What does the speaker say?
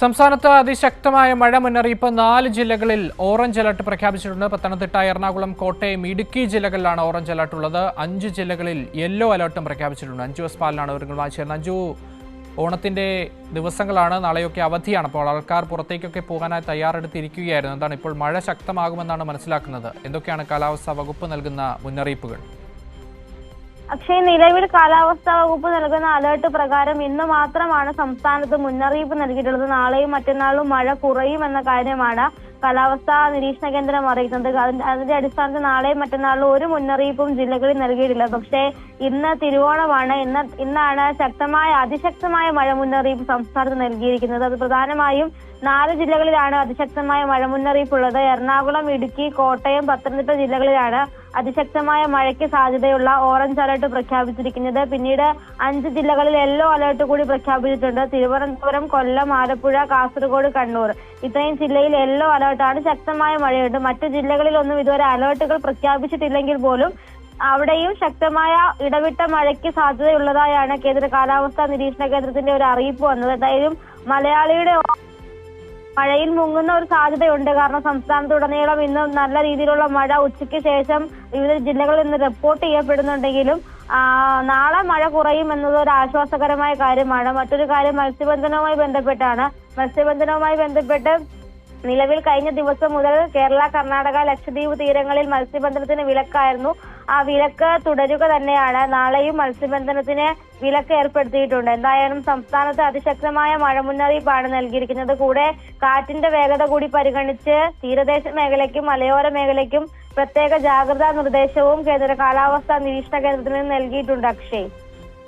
സംസ്ഥാനത്ത് അതിശക്തമായ മഴ മുന്നറിയിപ്പ് 4 ജില്ലകളിൽ ഓറഞ്ച് അലർട്ട് പ്രഖ്യാപിച്ചിട്ടുണ്ട്. പത്തനംതിട്ട, എറണാകുളം, കോട്ടയം, ഇടുക്കി ജില്ലകളിലാണ് ഓറഞ്ച് അലർട്ട് ഉള്ളത്. 5 ജില്ലകളിൽ യെല്ലോ അലർട്ടും പ്രഖ്യാപിച്ചിട്ടുണ്ട്. അഞ്ജു എസ് പാലിനാണ് വിവരങ്ങളുമായി ചേർന്നത്. അഞ്ജു, ഓണത്തിന്റെ ദിവസങ്ങളാണ്, നാളെയൊക്കെ അവധിയാണ്. അപ്പോൾ ആൾക്കാർ പുറത്തേക്കൊക്കെ പോകാനായി തയ്യാറെടുത്തിരിക്കുകയായിരുന്നു. എന്താണ് ഇപ്പോൾ മഴ ശക്തമാകുമെന്നാണ് മനസ്സിലാക്കുന്നത്? എന്തൊക്കെയാണ് കാലാവസ്ഥാ വകുപ്പ് നൽകുന്ന മുന്നറിയിപ്പുകൾ? അക്ഷയ്, നിലവിൽ കാലാവസ്ഥാ വകുപ്പ് നൽകുന്ന അലേർട്ട് പ്രകാരം ഇന്ന് മാത്രമാണ് സംസ്ഥാനത്ത് മുന്നറിയിപ്പ് നൽകിയിട്ടുള്ളത്. നാളെയും മറ്റന്നാളും മഴ കുറയുമെന്ന കാര്യമാണ് കാലാവസ്ഥാ നിരീക്ഷണ കേന്ദ്രം അറിയിക്കുന്നത്. അതിന്റെ അടിസ്ഥാനത്തിൽ നാളെയും മറ്റന്നാളും ഒരു മുന്നറിയിപ്പും ജില്ലകളിൽ നൽകിയിട്ടില്ല. പക്ഷേ ഇന്ന് തിരുവോണമാണ്. ഇന്നാണ് അതിശക്തമായ മഴ മുന്നറിയിപ്പ് സംസ്ഥാനത്ത് നൽകിയിരിക്കുന്നത്. അത് പ്രധാനമായും 4 ജില്ലകളിലാണ് അതിശക്തമായ മഴ മുന്നറിയിപ്പുള്ളത്. എറണാകുളം, ഇടുക്കി, കോട്ടയം, പത്തനംതിട്ട ജില്ലകളിലാണ് അതിശക്തമായ മഴയ്ക്ക് സാധ്യതയുള്ള ഓറഞ്ച് അലർട്ട് പ്രഖ്യാപിച്ചിരിക്കുന്നത്. പിന്നീട് 5 ജില്ലകളിൽ യെല്ലോ അലർട്ട് കൂടി പ്രഖ്യാപിച്ചിട്ടുണ്ട്. തിരുവനന്തപുരം, കൊല്ലം, ആലപ്പുഴ, കാസർഗോഡ്, കണ്ണൂർ ഇത്രയും ജില്ലയിൽ യെല്ലോ അലർട്ടാണ്. ശക്തമായ മഴയുണ്ട്. മറ്റു ജില്ലകളിലൊന്നും ഇതുവരെ അലർട്ടുകൾ പ്രഖ്യാപിച്ചിട്ടില്ലെങ്കിൽ പോലും അവിടെയും ശക്തമായ ഇടവിട്ട മഴയ്ക്ക് സാധ്യതയുള്ളതായാണ് കേന്ദ്ര കാലാവസ്ഥാ നിരീക്ഷണ കേന്ദ്രത്തിന്റെ ഒരു അറിയിപ്പ് വന്നത്. എന്തായാലും മലയാളിയുടെ മഴയിൽ മുങ്ങുന്ന ഒരു സാധ്യതയുണ്ട്. കാരണം സംസ്ഥാനത്തുടനീളം ഇന്ന് നല്ല രീതിയിലുള്ള മഴ ഉച്ചയ്ക്ക് ശേഷം വിവിധ ജില്ലകളിൽ നിന്ന് റിപ്പോർട്ട് ചെയ്യപ്പെടുന്നുണ്ടെങ്കിലും നാളെ മഴ കുറയും എന്നത് ഒരു ആശ്വാസകരമായ കാര്യമാണ്. മറ്റൊരു കാര്യം മത്സ്യബന്ധനവുമായി ബന്ധപ്പെട്ട് നിലവിൽ കഴിഞ്ഞ ദിവസം മുതൽ കേരള, കർണാടക, ലക്ഷദ്വീപ് തീരങ്ങളിൽ മത്സ്യബന്ധനത്തിന് വിലക്കായിരുന്നു. ആ വിലക്ക് തുടരുക തന്നെയാണ്. നാളെയും മത്സ്യബന്ധനത്തിന് വിലക്ക് ഏർപ്പെടുത്തിയിട്ടുണ്ട്. എന്തായാലും സംസ്ഥാനത്ത് അതിശക്തമായ മഴ മുന്നറിയിപ്പാണ് നൽകിയിരിക്കുന്നത്. കൂടെ കാറ്റിന്റെ വേഗത കൂടി പരിഗണിച്ച് തീരദേശ മേഖലയ്ക്കും മലയോര മേഖലയ്ക്കും പ്രത്യേക ജാഗ്രതാ നിർദ്ദേശവും കേന്ദ്ര കാലാവസ്ഥാ നിരീക്ഷണ കേന്ദ്രത്തിൽ നിന്ന് നൽകിയിട്ടുണ്ട്. അക്ഷയ്.